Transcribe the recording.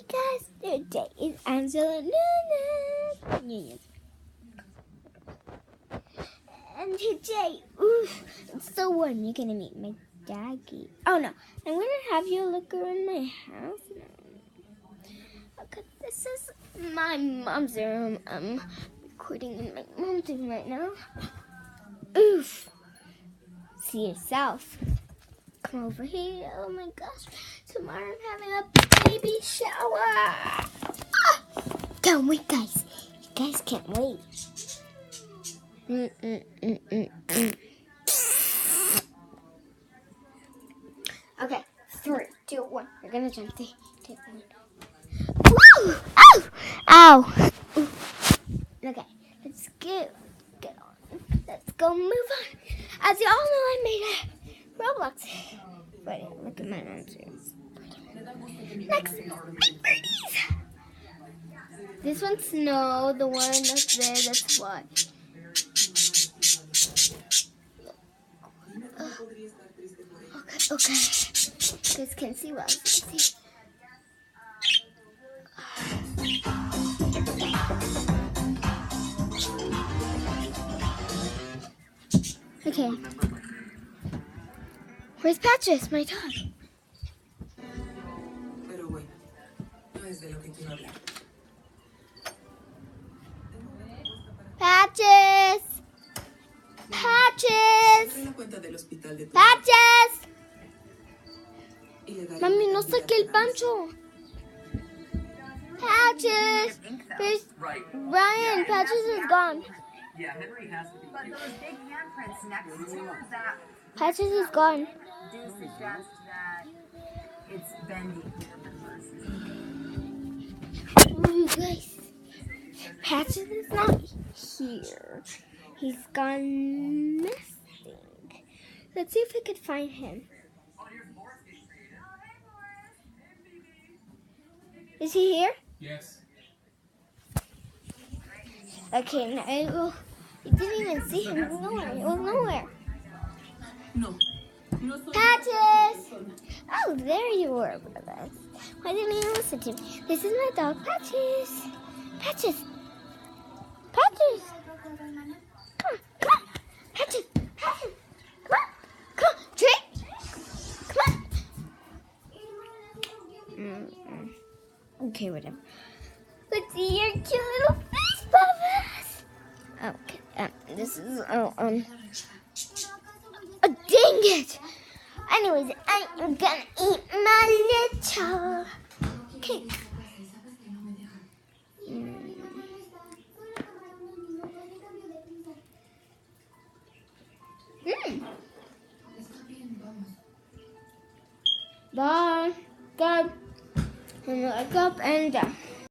guys, today is Angela Nunes. And today, it's so warm. You're gonna meet my doggy. Oh no, I'm gonna have you look around my house now. Okay, this is my mom's room. I'm recording in my mom's room right now. Oof. See yourself. Come over here. Oh my gosh. Tomorrow I'm having a baby shower. Ah! Can't wait, guys. You guys can't wait. Okay, 3, 2, 1. We're gonna jump the tape. Woo! Ow! Ow! Okay, let's go. Get on. Let's go move on. As you all know, I made a Roblox. Wait, look at my answers. Next, big birdies. This one's Snow. The one that's there, that's what. Okay. You guys can see what else you can see. Okay. Where's Patches, my dog? Patches! Patches! Patches! Mami, no saqué el Pancho. Patches! Where's Ryan? Patches is gone. Yeah, Henry has to be. But those big handprints next to that Patches is gone. do suggest that it's bending Oh, you guys. Patches is not here. He's gone missing. Let's see if we could find him. Is he here? Yes. Okay, now you didn't even see him. He was nowhere. He was nowhere. No. Patches! Oh, there you were, brothers. Why didn't you listen to me? This is my dog, Patches. Patches. Patches. Come on, come on. Patches. Patches. Come on. Come on. Tree. Come on. Okay, whatever. Let's see your cute little face, Bubba's. Okay, this is, oh, dang it! Anyways, I'm gonna eat my little cake. Bye. God. And look up and down.